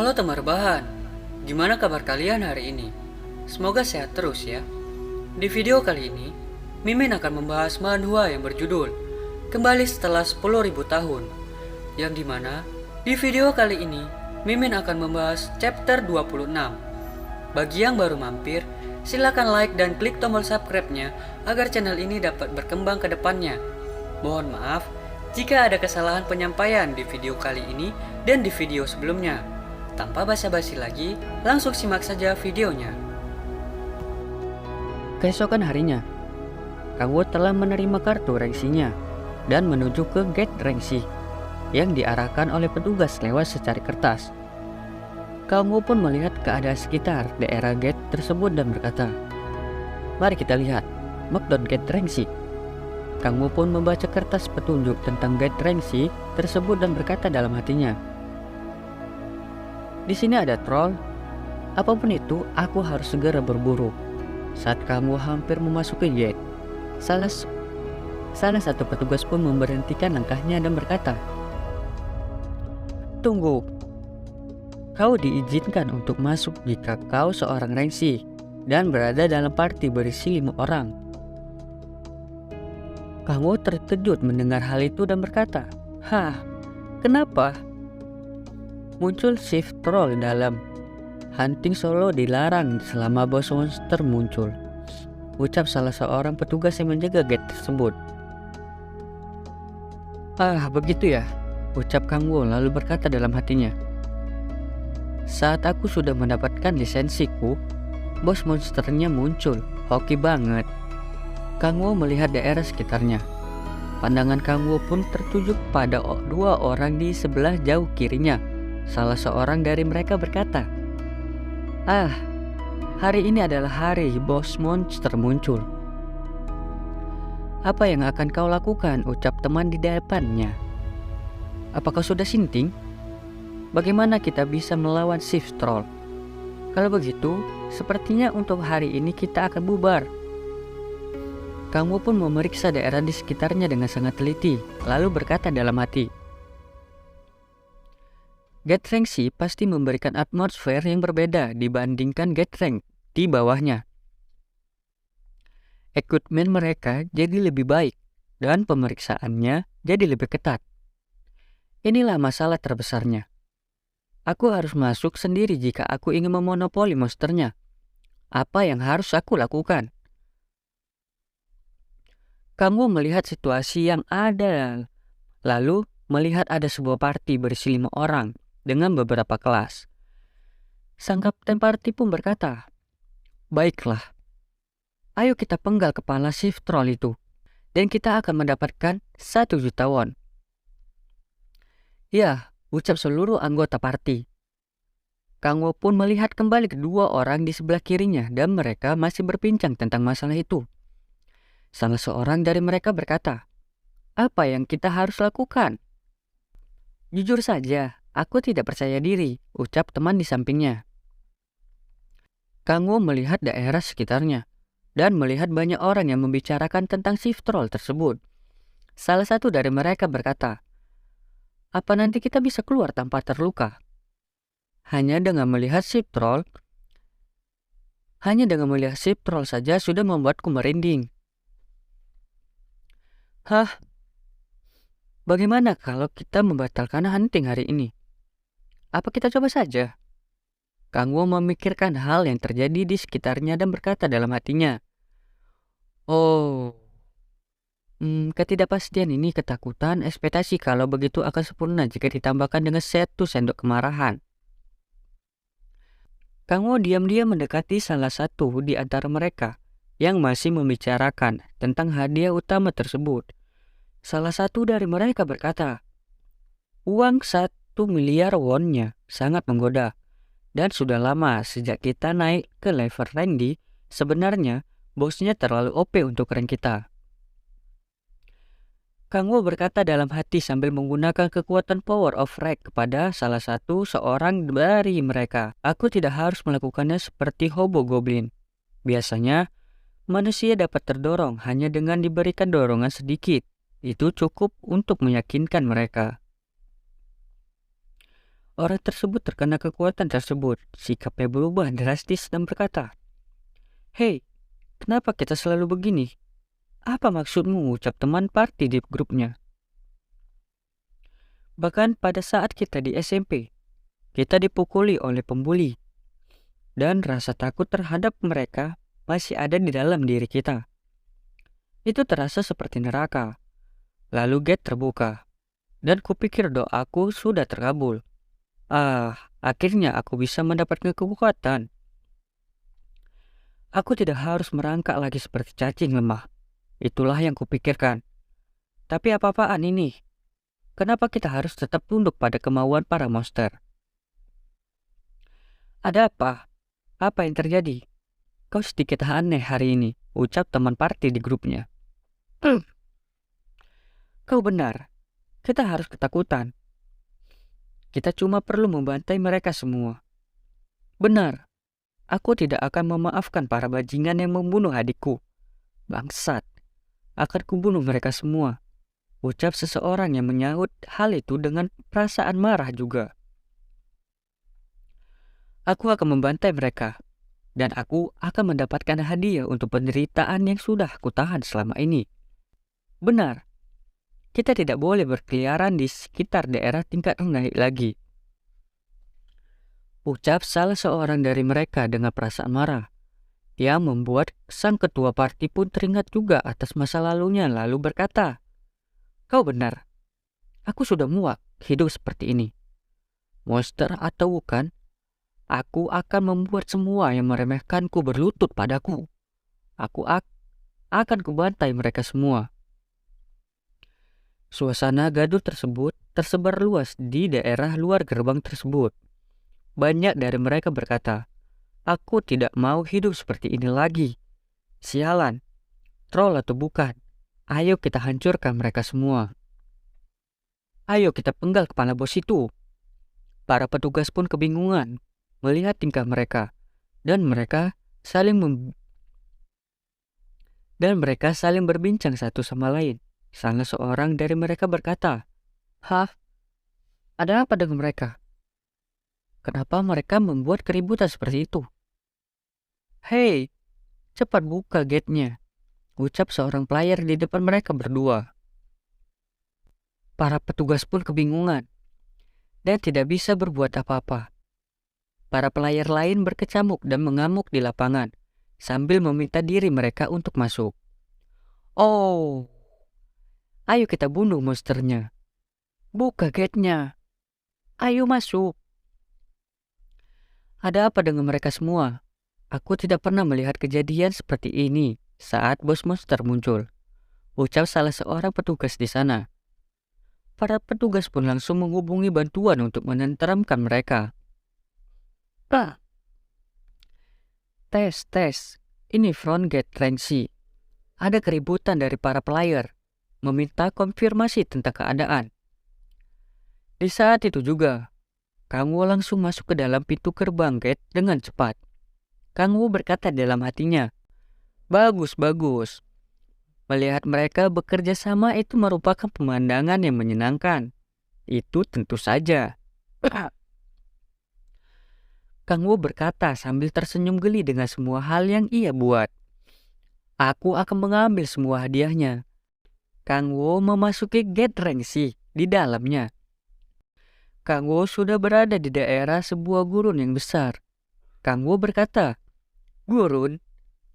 Halo teman rebahan, gimana kabar kalian hari ini? Semoga sehat terus ya. Di video kali ini, Mimin akan membahas manhwa yang berjudul Kembali Setelah 10.000 Tahun, yang dimana di video kali ini Mimin akan membahas chapter 26. Bagi yang baru mampir, silakan like dan klik tombol subscribe-nya agar channel ini dapat berkembang ke depannya. Mohon maaf jika ada kesalahan penyampaian di video kali ini dan di video sebelumnya. Tanpa basa-basi lagi, langsung simak saja videonya. Keesokan harinya, Kang Wo telah menerima kartu rengsinya dan menuju ke gate rengsi yang diarahkan oleh petugas lewat secari kertas. Kang Wo pun melihat keadaan sekitar daerah gate tersebut dan berkata, "Mari kita lihat Mokdon gate rengsi." Kang Wo pun membaca kertas petunjuk tentang gate rengsi tersebut dan berkata dalam hatinya, "Di sini ada troll. Apapun itu, aku harus segera berburu." Saat kamu hampir memasuki gate, salah satu petugas pun memberhentikan langkahnya dan berkata, "Tunggu. Kau diizinkan untuk masuk jika kau seorang rengsi dan berada dalam party berisi 5 orang." Kamu terkejut mendengar hal itu dan berkata, "Hah, kenapa?" Muncul shift troll dalam. "Hunting solo dilarang selama bos monster muncul," ucap salah seorang petugas yang menjaga gate tersebut. "Ah, begitu ya," ucap Kang Wo lalu berkata dalam hatinya, "Saat aku sudah mendapatkan lisensiku, bos monsternya muncul. Hoki banget." Kang Wo melihat daerah sekitarnya. Pandangan Kang Wo pun tertuju pada 2 orang di sebelah jauh kirinya. Salah seorang dari mereka berkata, "Ah, hari ini adalah hari bos monster muncul. Apa yang akan kau lakukan?" ucap teman di depannya. "Apakah sudah sinting? Bagaimana kita bisa melawan shift troll? Kalau begitu, sepertinya untuk hari ini kita akan bubar." Kamu pun memeriksa daerah di sekitarnya dengan sangat teliti, lalu berkata dalam hati, "Gate rengsi pasti memberikan atmosfer yang berbeda dibandingkan gate rank di bawahnya. Equipment mereka jadi lebih baik dan pemeriksaannya jadi lebih ketat. Inilah masalah terbesarnya. Aku harus masuk sendiri jika aku ingin memonopoli monsternya. Apa yang harus aku lakukan?" Kamu melihat situasi yang ada, lalu melihat ada sebuah party berisi 5 orang dengan beberapa kelas. Sang kapten party pun berkata, "Baiklah, ayo kita penggal kepala shift troll itu, dan kita akan mendapatkan 1 juta won." "Ya," ucap seluruh anggota party. Kang Wo pun melihat kembali kedua orang di sebelah kirinya dan mereka masih berbincang tentang masalah itu. Salah seorang dari mereka berkata, "Apa yang kita harus lakukan?" "Jujur saja, aku tidak percaya diri," ucap teman di sampingnya. Kang Wo melihat daerah sekitarnya dan melihat banyak orang yang membicarakan tentang shift troll tersebut. Salah satu dari mereka berkata, "Apa nanti kita bisa keluar tanpa terluka? Hanya dengan melihat shift troll saja sudah membuatku merinding." "Hah, bagaimana kalau kita membatalkan hunting hari ini? Apa kita coba saja?" Kang Wo memikirkan hal yang terjadi di sekitarnya dan berkata dalam hatinya, "Oh, ketidakpastian ini ketakutan, ekspektasi kalau begitu akan sempurna jika ditambahkan dengan 1 sendok kemarahan." Kang Wo diam-diam mendekati salah satu di antara mereka yang masih membicarakan tentang hadiah utama tersebut. Salah satu dari mereka berkata, "Uang 1 miliar wonnya sangat menggoda. Dan sudah lama sejak kita naik ke level Randy, sebenarnya bosnya terlalu OP untuk rank kita." Kang Wo berkata dalam hati sambil menggunakan kekuatan power of rank kepada seorang dari mereka. "Aku tidak harus melakukannya seperti Hobo Goblin. Biasanya, manusia dapat terdorong hanya dengan diberikan dorongan sedikit. Itu cukup untuk meyakinkan mereka." Orang tersebut terkena kekuatan tersebut. Sikapnya berubah drastis dan berkata, "Hei, kenapa kita selalu begini? Apa maksudmu?" ucap teman party di grupnya. Bahkan pada saat kita di SMP, kita dipukuli oleh pembuli. Dan rasa takut terhadap mereka masih ada di dalam diri kita. Itu terasa seperti neraka. Lalu gate terbuka. Dan kupikir doaku sudah terkabul. Akhirnya aku bisa mendapatkan kekuatan. Aku tidak harus merangkak lagi seperti cacing lemah. Itulah yang kupikirkan. Tapi apa-apaan ini? Kenapa kita harus tetap tunduk pada kemauan para monster? Ada apa? Apa yang terjadi? Kau sedikit aneh hari ini, ucap teman party di grupnya. Kau benar. Kita harus ketakutan. Kita cuma perlu membantai mereka semua. Benar. Aku tidak akan memaafkan para bajingan yang membunuh adikku. Bangsat. Akan kubunuh mereka semua. Ucap seseorang yang menyahut hal itu dengan perasaan marah juga. Aku akan membantai mereka. Dan aku akan mendapatkan hadiah untuk penderitaan yang sudah kutahan selama ini. Benar. Kita tidak boleh berkeliaran di sekitar daerah tingkat rendah lagi. Ucap salah seorang dari mereka dengan perasaan marah. Yang membuat sang ketua parti pun teringat juga atas masa lalunya lalu berkata, "Kau benar. Aku sudah muak hidup seperti ini. Monster atau bukan, aku akan membuat semua yang meremehkanku berlutut padaku. Aku akan kubantai mereka semua." Suasana gaduh tersebut tersebar luas di daerah luar gerbang tersebut. Banyak dari mereka berkata, "Aku tidak mau hidup seperti ini lagi. Sialan, troll atau bukan, ayo kita hancurkan mereka semua. Ayo kita penggal kepala bos itu." Para petugas pun kebingungan melihat tingkah mereka, dan mereka saling berbincang satu sama lain. Salah seorang dari mereka berkata, "Hah? Ada apa dengan mereka? Kenapa mereka membuat keributan seperti itu? Hei, cepat buka gate-nya," ucap seorang player di depan mereka berdua. Para petugas pun kebingungan dan tidak bisa berbuat apa-apa. Para player lain berkecamuk dan mengamuk di lapangan sambil meminta diri mereka untuk masuk. "Oh, ayo kita bunuh monsternya. Buka gate-nya. Ayo masuk." Ada apa dengan mereka semua? Aku tidak pernah melihat kejadian seperti ini saat bos monster muncul, ucap salah seorang petugas di sana. Para petugas pun langsung menghubungi bantuan untuk menenteramkan mereka. Tes. Ini front gate Renzi. Ada keributan dari para player, meminta konfirmasi tentang keadaan. Di saat itu juga, Kang Wo langsung masuk ke dalam pintu gerbang gate dengan cepat. Kang Wo berkata dalam hatinya, Bagus. Melihat mereka bekerja sama itu merupakan pemandangan yang menyenangkan. Itu tentu saja." Kang Wo berkata sambil tersenyum geli dengan semua hal yang ia buat. "Aku akan mengambil semua hadiahnya." Kang Wo memasuki gate Renzi di dalamnya. Kang Wo sudah berada di daerah sebuah gurun yang besar. Kang Wo berkata, "Gurun,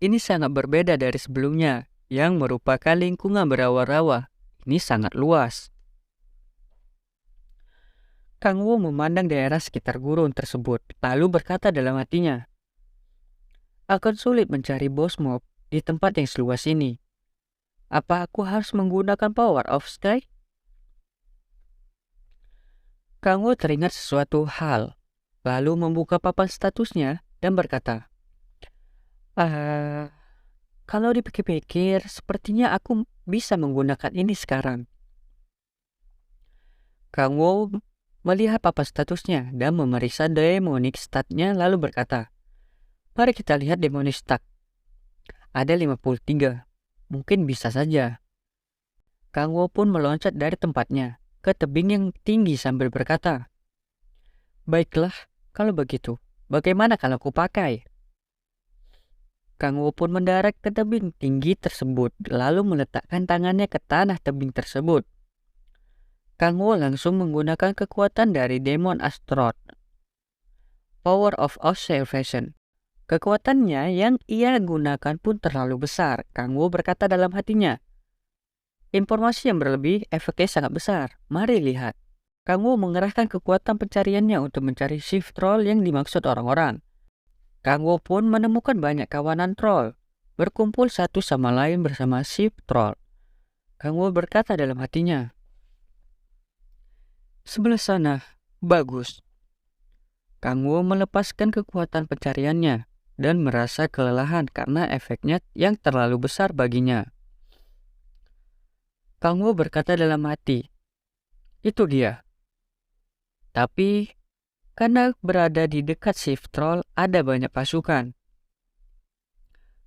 ini sangat berbeda dari sebelumnya, yang merupakan lingkungan berawa-rawa. Ini sangat luas." Kang Wo memandang daerah sekitar gurun tersebut, lalu berkata dalam hatinya, "Akan sulit mencari bos mob di tempat yang seluas ini. Apa aku harus menggunakan power of sky?" Kang Wo teringat sesuatu hal, lalu membuka papan statusnya dan berkata, Kalau dipikir-pikir, sepertinya aku bisa menggunakan ini sekarang." Kang Wo melihat papan statusnya dan memeriksa demonic statnya lalu berkata, "Mari kita lihat demonic stat. Ada 53. Mungkin bisa saja." Kang Wo pun meloncat dari tempatnya ke tebing yang tinggi sambil berkata, Baiklah, kalau begitu, bagaimana kalau ku pakai? Kang Wo pun mendarat ke tebing tinggi tersebut, lalu meletakkan tangannya ke tanah tebing tersebut. Kang Wo langsung menggunakan kekuatan dari Demon Astaroth, Power of Observation. Kekuatannya yang ia gunakan pun terlalu besar. Kang Wo berkata dalam hatinya, informasi yang berlebih efeknya sangat besar. Mari lihat. Kang Wo mengerahkan kekuatan pencariannya untuk mencari shift troll yang dimaksud orang-orang. Kang Wo pun menemukan banyak kawanan troll, berkumpul satu sama lain bersama shift troll. Kang Wo berkata dalam hatinya, sebelah sana, bagus. Kang Wo melepaskan kekuatan pencariannya dan merasa kelelahan karena efeknya yang terlalu besar baginya. Kang Wo berkata dalam hati, itu dia. Tapi, karena berada di dekat shift troll ada banyak pasukan.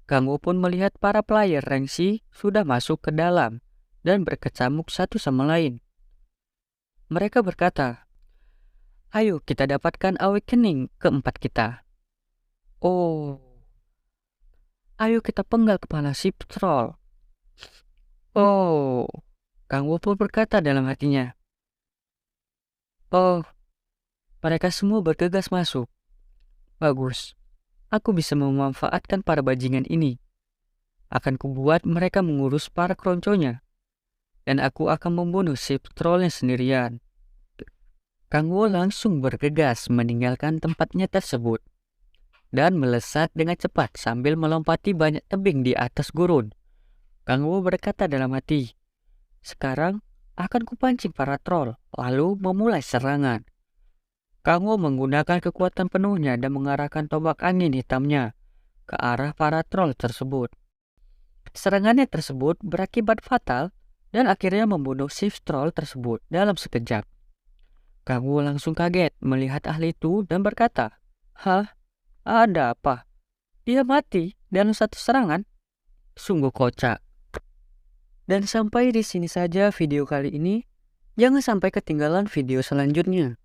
Kang Wo pun melihat para player rank C sudah masuk ke dalam dan berkecamuk satu sama lain. Mereka berkata, ayo kita dapatkan awakening keempat kita. Oh, ayo kita penggal kepala shift troll. Oh, Kang Wo pun berkata dalam hatinya, oh, mereka semua bergegas masuk. Bagus, aku bisa memanfaatkan para bajingan ini. Akan kubuat mereka mengurus para keronconya. Dan aku akan membunuh shift trollnya sendirian. Kang Wo langsung bergegas meninggalkan tempatnya tersebut. Dan melesat dengan cepat sambil melompati banyak tebing di atas gurun. Kang Wo berkata dalam hati, sekarang akan kupancing para troll, lalu memulai serangan. Kang Wo menggunakan kekuatan penuhnya dan mengarahkan tombak angin hitamnya ke arah para troll tersebut. Serangannya tersebut berakibat fatal dan akhirnya membunuh shift troll tersebut dalam sekejap. Kang Wo langsung kaget melihat ahli itu dan berkata, hah? Ada apa? Dia mati dalam satu serangan? Sungguh kocak. Dan sampai di sini saja video kali ini. Jangan sampai ketinggalan video selanjutnya.